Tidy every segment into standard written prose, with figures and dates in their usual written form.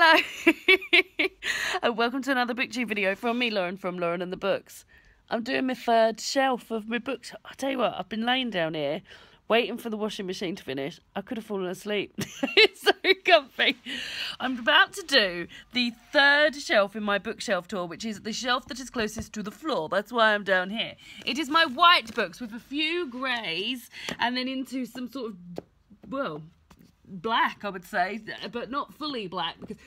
Hello and welcome to another BookTube video from me, Lauren, from Lauren and the Books. I'm doing my third shelf of my books. I tell you what, I've been laying down here waiting for the washing machine to finish. I could have fallen asleep. It's so comfy. I'm about to do the third shelf in my bookshelf tour, which is the shelf that is closest to the floor. That's why I'm down here. It is my white books with a few greys and then into some sort of, well, black, I would say, but not fully black because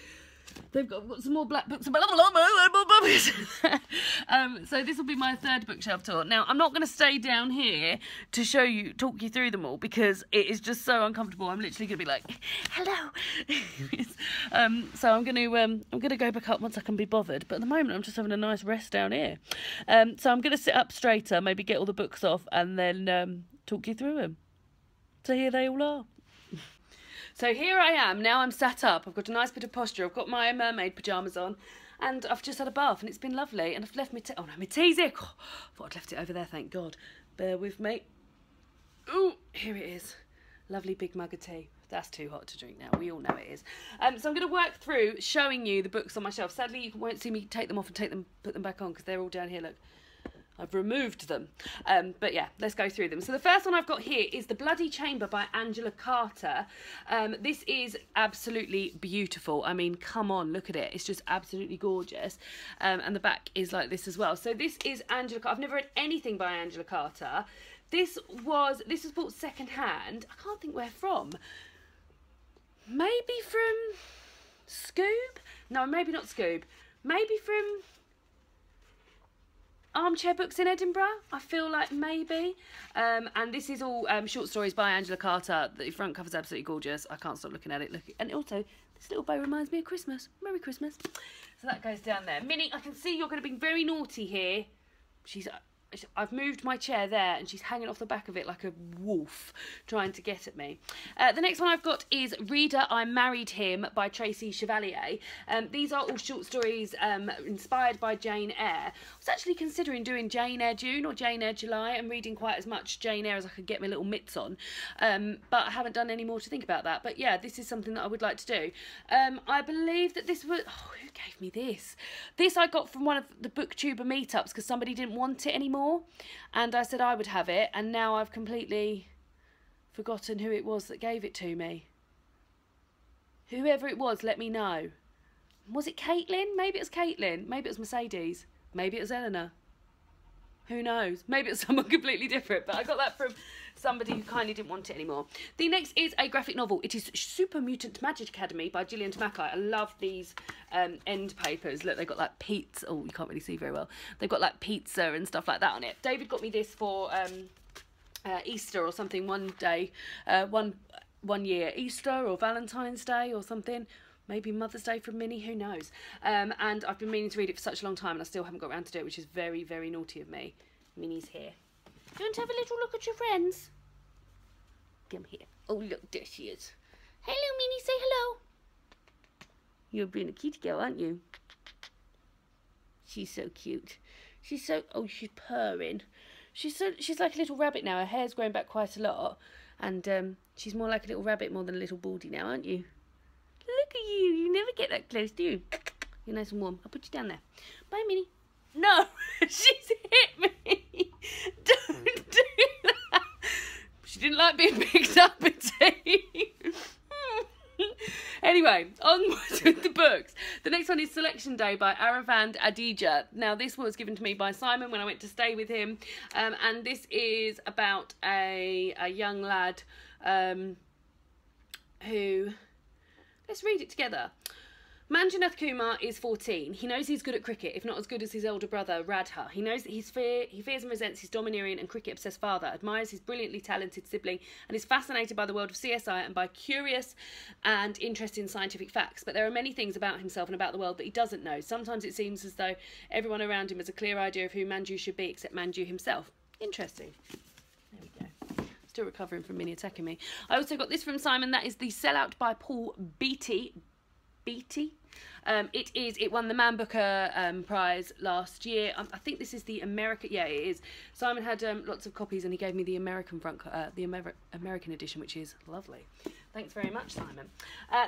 they've got some more black books. So this will be my third bookshelf tour. Now, I'm not going to stay down here to talk you through them all because it is just so uncomfortable. I'm literally going to be like, hello. So I'm going to go back up once I can be bothered. But at the moment, I'm just having a nice rest down here. So I'm going to sit up straighter, maybe get all the books off, and then talk you through them. So here they all are. So here I am, now I'm sat up, I've got a nice bit of posture, I've got my mermaid pyjamas on, and I've just had a bath and it's been lovely, and I've left my tea, oh no, my tea's here, oh, I thought I'd left it over there, thank God. Bear with me. Ooh, here it is, lovely big mug of tea. That's too hot to drink now, we all know it is. So I'm going to work through showing you the books on my shelf. Sadly, you won't see me take them off and put them back on because they're all down here, look. I've removed them. But yeah, let's go through them. So the first one I've got here is The Bloody Chamber by Angela Carter. This is absolutely beautiful. I mean, come on, look at it. It's just absolutely gorgeous. And the back is like this as well. So this is Angela Carter. I've never read anything by Angela Carter. This was bought second hand. I can't think where from. Maybe from Scoob? No, maybe not Scoob. Maybe from Armchair Books in Edinburgh, I feel like maybe. And this is all short stories by Angela Carter. The front cover's absolutely gorgeous. I can't stop looking at it. And also, this little bow reminds me of Christmas. Merry Christmas. So that goes down there. Minnie, I can see you're going to be very naughty here. I've moved my chair there and she's hanging off the back of it like a wolf trying to get at me. The next one I've got is Reader, I Married Him by Tracy Chevalier. These are all short stories inspired by Jane Eyre. I was actually considering doing Jane Eyre June or Jane Eyre July. I'm reading quite as much Jane Eyre as I could get my little mitts on. But I haven't done any more to think about that. But yeah, this is something that I would like to do. I believe that this was... Oh, who gave me this? This I got from one of the BookTuber meetups because somebody didn't want it anymore. And I said I would have it, and now I've completely forgotten who it was that gave it to me. Whoever it was, let me know. Was it Caitlin? Maybe it was Caitlin. Maybe it was Mercedes. Maybe it was Eleanor. Who knows? Maybe it's someone completely different, but I got that from somebody who kindly didn't want it anymore. The next is a graphic novel. It is Supermutant Magic Academy by Julian Tanaka. I love these end papers. Look, they've got like pizza. Oh, you can't really see very well. They've got like pizza and stuff like that on it. David got me this for Easter or something one day, one year. Easter or Valentine's Day or something. Maybe Mother's Day from Minnie, who knows? And I've been meaning to read it for such a long time and I still haven't got around to do it, which is very, very naughty of me. Minnie's here. Do you want to have a little look at your friends? Come here. Oh, look, there she is. Hello, Minnie, say hello. You're being a kitty girl, aren't you? She's so cute. She's so... Oh, she's purring. She's like a little rabbit now. Her hair's grown back quite a lot. And she's more like a little rabbit more than a little baldy now, aren't you? Look at you. You never get that close, do you? You're nice and warm. I'll put you down there. Bye, Minnie. No, she's hit me. Don't do that. She didn't like being picked up, Betty. Anyway, onwards with the books. The next one is Selection Day by Aravand Adija. Now, this was given to me by Simon when I went to stay with him. And this is about a young lad who... Let's read it together. Manjunath Kumar is 14. He knows he's good at cricket, if not as good as his older brother, Radha. He knows that he fears and resents his domineering and cricket-obsessed father, admires his brilliantly talented sibling, and is fascinated by the world of CSI and by curious and interesting scientific facts. But there are many things about himself and about the world that he doesn't know. Sometimes it seems as though everyone around him has a clear idea of who Manju should be, except Manju himself. Interesting. There we go. Still recovering from Minnie attacking me. I also got this from Simon. That is The Sellout by Paul Beatty. Beatty. It won the Man Booker prize last year. I think this is the American. Yeah, it is. Simon had lots of copies, and he gave me the American American edition, which is lovely. Thanks very much, Simon.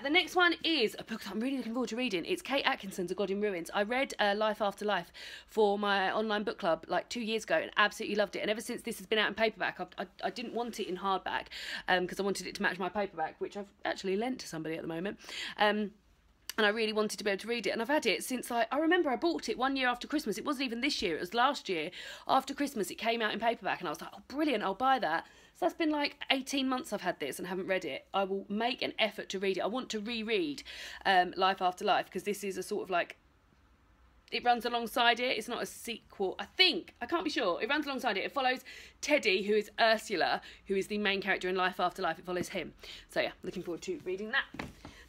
The next one is a book that I'm really looking forward to reading. It's Kate Atkinson's A God in Ruins. I read Life After Life for my online book club like 2 years ago and absolutely loved it. And ever since this has been out in paperback, I didn't want it in hardback because I wanted it to match my paperback, which I've actually lent to somebody at the moment. And I really wanted to be able to read it. And I've had it since, like, I remember I bought it 1 year after Christmas. It wasn't even this year, it was last year. After Christmas, it came out in paperback. And I was like, oh, brilliant, I'll buy that. So that's been like 18 months I've had this and haven't read it. I will make an effort to read it. I want to reread Life After Life because this is a sort of like, it runs alongside it. It's not a sequel, I think. I can't be sure. It runs alongside it. It follows Teddy, who is Ursula, who is the main character in Life After Life. It follows him. So yeah, looking forward to reading that.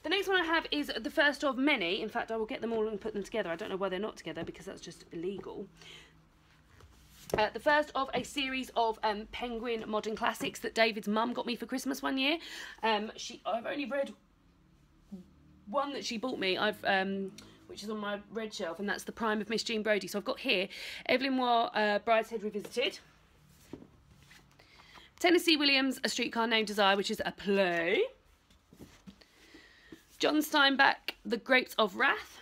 The next one I have is the first of many. In fact, I will get them all and put them together. I don't know why they're not together because that's just illegal. The first of a series of Penguin modern classics that David's mum got me for Christmas one year. I've only read one that she bought me. Which is on my red shelf, and that's The Prime of Miss Jean Brodie. So I've got here Evelyn Waugh, Brideshead Revisited. Tennessee Williams, A Streetcar Named Desire, which is a play. John Steinbeck, The Grapes of Wrath.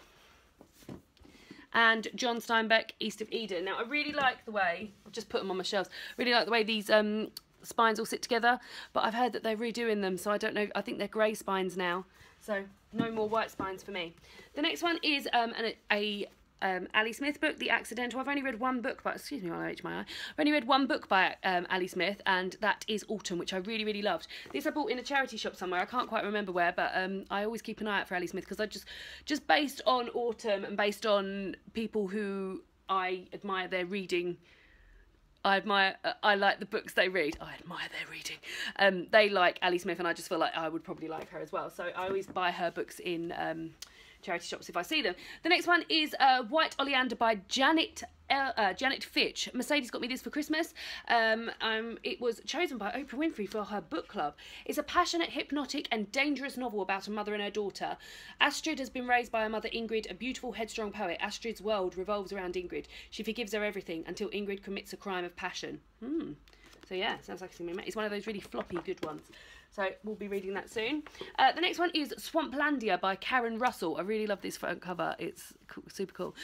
And John Steinbeck, East of Eden. Now, I really like the way, I've just put them on my shelves, really like the way these spines all sit together, but I've heard that they're redoing them, so I don't know, I think they're grey spines now. So, no more white spines for me. The next one is Ali Smith book, The Accidental. I've only read one book by, excuse me while I itch my eye. I've only read one book by Ali Smith, and that is Autumn, which I really, really loved. This I bought in a charity shop somewhere. I can't quite remember where, but I always keep an eye out for Ali Smith because I just based on Autumn and based on people who I admire their reading. I like the books they read. I admire their reading. They like Ali Smith, and I just feel like I would probably like her as well. So I always buy her books in charity shops if I see them. The next one is White Oleander by Janet Fitch. Mercedes got me this for Christmas. It was chosen by Oprah Winfrey for her book club. It's a passionate, hypnotic and dangerous novel about a mother and her daughter. Astrid has been raised by her mother Ingrid, a beautiful, headstrong poet. Astrid's world revolves around Ingrid. She forgives her everything until Ingrid commits a crime of passion. So yeah, sounds like it's one of those really floppy good ones. So we'll be reading that soon. The next one is Swamplandia by Karen Russell. I really love this front cover. It's super cool.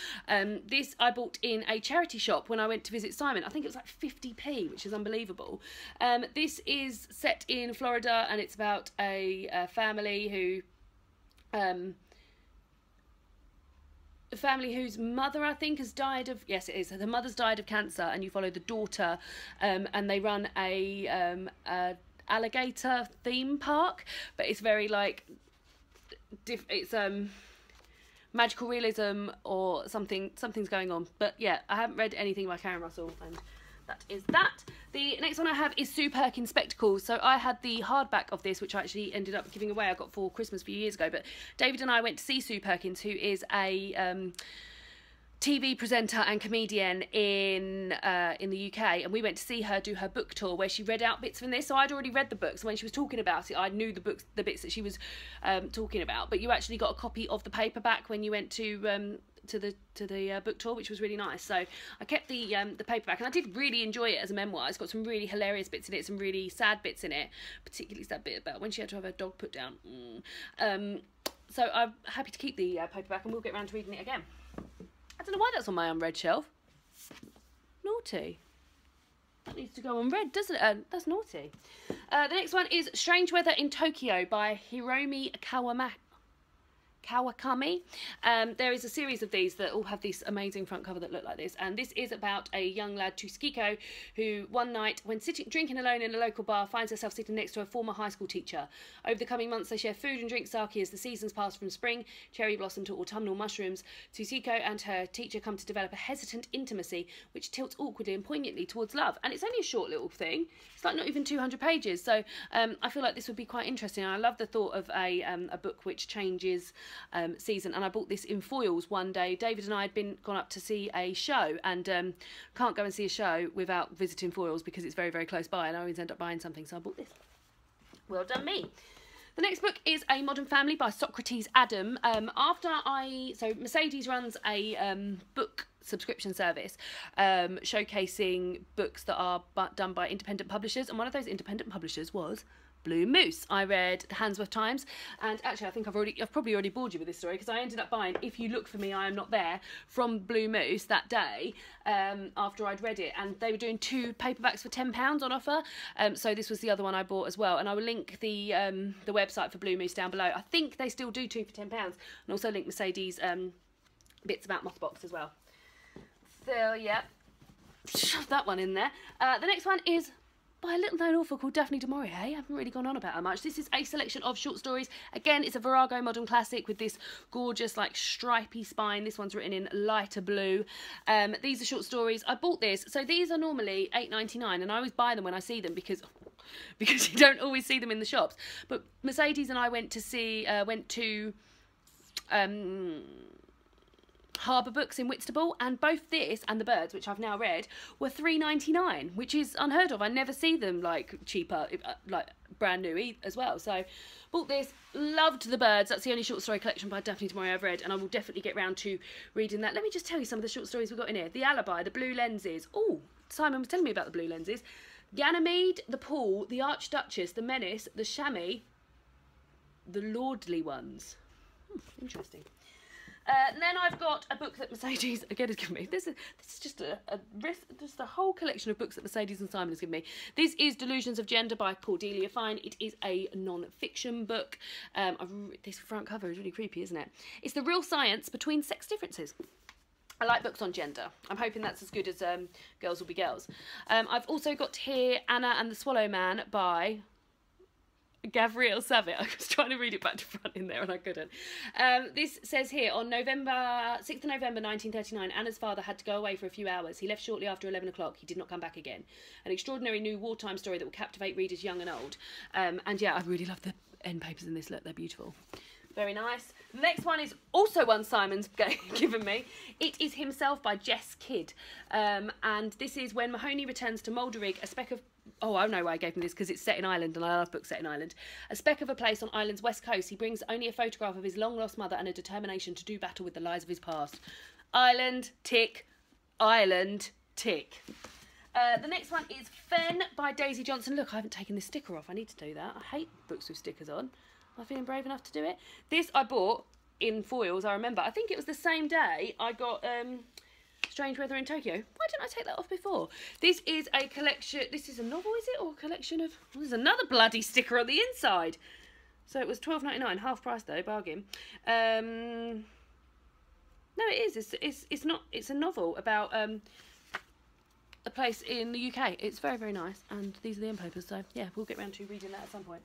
This I bought in a charity shop when I went to visit Simon. I think it was like 50p, which is unbelievable. This is set in Florida, and it's about a family whose mother, I think, has died of... Yes, it is. The mother's died of cancer, and you follow the daughter, and they run a alligator theme park, but it's very like it's magical realism or something's going on. But yeah, I haven't read anything by Karen Russell, and that is that. The next one I have is Sue Perkins Spectacles. So I had the hardback of this, which I actually ended up giving away. I got for Christmas a few years ago, but David and I went to see Sue Perkins, who is a TV presenter and comedian in the UK, and we went to see her do her book tour where she read out bits from this. So I'd already read the books. When she was talking about it, I knew the bits that she was talking about. But you actually got a copy of the paperback when you went to the book tour, which was really nice. So I kept the paperback, and I did really enjoy it as a memoir. It's got some really hilarious bits in it, some really sad bits in it, particularly sad bit about when she had to have her dog put down. So I'm happy to keep the paperback, and we'll get around to reading it again. I don't know why that's on my unread shelf. Naughty. That needs to go on red, doesn't it? That's naughty. The next one is Strange Weather in Tokyo by Hiromi Kawakami. There is a series of these that all have this amazing front cover that look like this, and this is about a young lad, Tsuchiko, who one night, when drinking alone in a local bar, finds herself sitting next to a former high school teacher. Over the coming months, they share food and drink sake as the seasons pass from spring, cherry blossom to autumnal mushrooms. Tsuchiko and her teacher come to develop a hesitant intimacy, which tilts awkwardly and poignantly towards love. And it's only a short little thing. It's like not even 200 pages. So I feel like this would be quite interesting. I love the thought of a book which changes season, and I bought this in foils one day. David and I had gone up to see a show, and can't go and see a show without visiting foils because it's very, very close by, and I always end up buying something, so I bought this. Well done me. The next book is A Modern Family by Socrates Adam. So Mercedes runs a book subscription service showcasing books that are done by independent publishers, and one of those independent publishers was Blue Moose. I read The Handsworth Times, and actually I think I've probably already bored you with this story, because I ended up buying If You Look For Me, I Am Not There from Blue Moose that day after I'd read it, and they were doing 2 paperbacks for £10 on offer, so this was the other one I bought as well, and I will link the website for Blue Moose down below. I think they still do 2 for £10, and also link Mercedes bits about Mothbox as well. So yeah, shove that one in there. The next one is by a little known author called Daphne du Maurier. I haven't really gone on about her much. This is a selection of short stories. Again, it's a Virago modern classic with this gorgeous like stripy spine. This one's written in lighter blue. These are short stories. I bought this. So these are normally £8.99, and I always buy them when I see them because you don't always see them in the shops. But Mercedes and I went to Harbour Books in Whitstable, and both this and The Birds, which I've now read, were £3.99, which is unheard of. I never see them like cheaper, like brand new as well. So bought this, loved The Birds. That's the only short story collection by Daphne du Maurier I've read, and I will definitely get round to reading that. Let me just tell you some of the short stories we've got in here. The Alibi, The Blue Lenses. Oh, Simon was telling me about The Blue Lenses. Ganymede, The Pool, The Archduchess, The Menace, The Chamois, The Lordly Ones. Interesting. And then I've got a book that Mercedes again has given me. This is just a whole collection of books that Mercedes and Simon has given me. This is Delusions of Gender by Cordelia Fine. It is a non-fiction book. This front cover is really creepy, isn't it? It's the real science between sex differences. I like books on gender. I'm hoping that's as good as Girls Will Be Girls. I've also got here Anna and the Swallowman by Gabrielle Savitt. I was trying to read it back to front in there and I couldn't. This says here, on 6th of November 1939, Anna's father had to go away for a few hours. He left shortly after 11 o'clock. He did not come back again. An extraordinary new wartime story that will captivate readers young and old. And yeah, I really love the end papers in this. Look, they're beautiful. Very nice. The next one is also one Simon's given me. It is Himself by Jess Kidd. And this is when Mahoney returns to Moulderig, a speck of... Oh, I know why I gave him this, because it's set in Ireland, and I love books set in Ireland. A speck of a place on Ireland's west coast. He brings only a photograph of his long-lost mother and a determination to do battle with the lies of his past. Ireland, tick. Ireland, tick. The next one is Fenn by Daisy Johnson. Look, I haven't taken this sticker off. I need to do that. I hate books with stickers on. Am I feeling brave enough to do it? This I bought in foils, I remember. I think it was the same day I got Strange Weather in Tokyo. Why didn't I take that off before? This is a collection. This is a novel, is it? Or a collection of... Oh, there's another bloody sticker on the inside. So it was £12.99, half price though, bargain. No, it is. It's not. It's a novel about a place in the UK. It's very, very nice. And these are the end papers. So yeah, we'll get round to reading that at some point.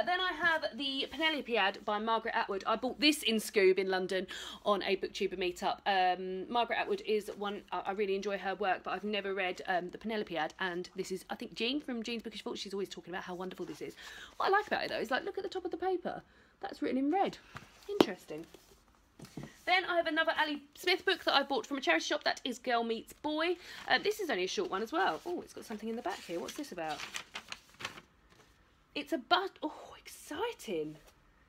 Then I have the Penelopiad by Margaret Atwood. I bought this in Scoob in London on a booktuber meetup. Margaret Atwood is one, I really enjoy her work, but I've never read the Penelopiad, and this is, I think, Jean from Jean's Bookish Vault. She's always talking about how wonderful this is. What I like about it, though, is, like, look at the top of the paper. That's written in red. Interesting. Then I have another Ali Smith book that I bought from a charity shop. That is Girl Meets Boy. This is only a short one as well. Oh, it's got something in the back here. What's this about? It's a bus. Oh, exciting.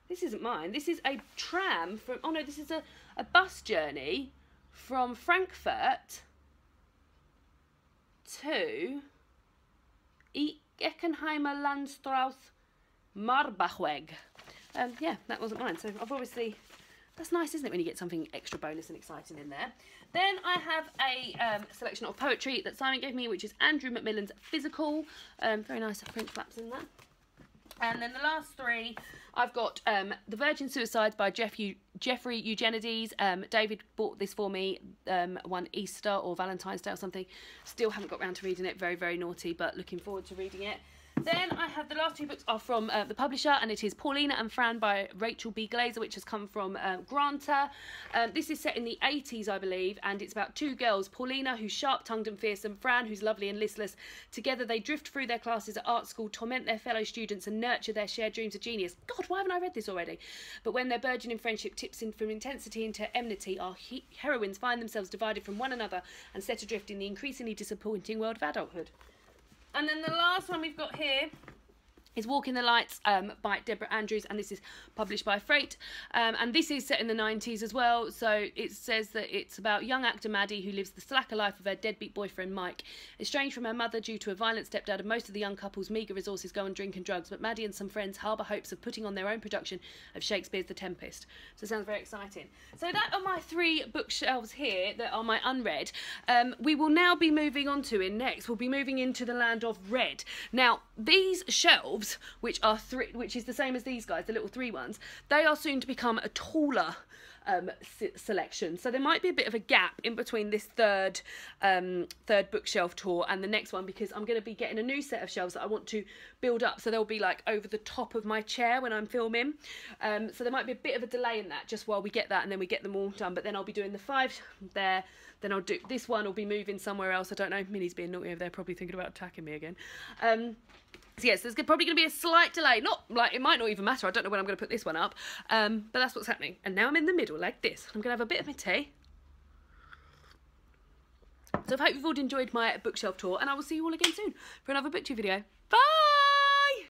This isn't mine. This is a tram from... Oh, no, this is a bus journey from Frankfurt to Eckenheimer Landstraße Marbachweg. Yeah, that wasn't mine. So I've obviously... That's nice, isn't it, when you get something extra bonus and exciting in there. Then I have a selection of poetry that Simon gave me, which is Andrew Macmillan's Physical. Very nice French flaps in there. And then the last three, I've got The Virgin Suicides by Jeffrey Eugenides. David bought this for me one Easter or Valentine's Day or something. Still haven't got round to reading it. Very, very naughty, but looking forward to reading it. Then I have the last two books are from the publisher, and it is Paulina and Fran by Rachel B. Glazer, which has come from Granta. This is set in the 80s, I believe, and it's about two girls, Paulina, who's sharp-tongued and fearsome, Fran, who's lovely and listless. Together they drift through their classes at art school, torment their fellow students, and nurture their shared dreams of genius. God, why haven't I read this already? But when their burgeoning friendship tips in from intensity into enmity, our heroines find themselves divided from one another and set adrift in the increasingly disappointing world of adulthood. And then the last one we've got here is Walking the Lights by Deborah Andrews, and this is published by Freight. And this is set in the 90s as well, so it says that it's about young actor Maddie who lives the slacker life of her deadbeat boyfriend Mike. Estranged from her mother due to a violent stepdad, and most of the young couple's meagre resources go on drink and drugs, but Maddie and some friends harbour hopes of putting on their own production of Shakespeare's The Tempest. So it sounds very exciting. So that are my 3 bookshelves here that are my unread. We will now be moving on to next. We'll be moving into the land of read. Now, these shelves, which are 3, which is the same as these guys, the little 3 ones, they are soon to become a taller selection, so there might be a bit of a gap in between this third bookshelf tour and the next one, because I'm going to be getting a new set of shelves that I want to build up, so they'll be like over the top of my chair when I'm filming, so there might be a bit of a delay in that just while we get that, and then we get them all done. But then I'll be doing the 5 there, then I'll do this one, will be moving somewhere else, I don't know. Minnie's being naughty over there, probably thinking about attacking me again. So yes, there's probably going to be a slight delay. Not like, it might not even matter. I don't know when I'm going to put this one up. But that's what's happening. And now I'm in the middle like this. I'm going to have a bit of my tea. So I hope you've all enjoyed my bookshelf tour, and I will see you all again soon for another booktube video. Bye!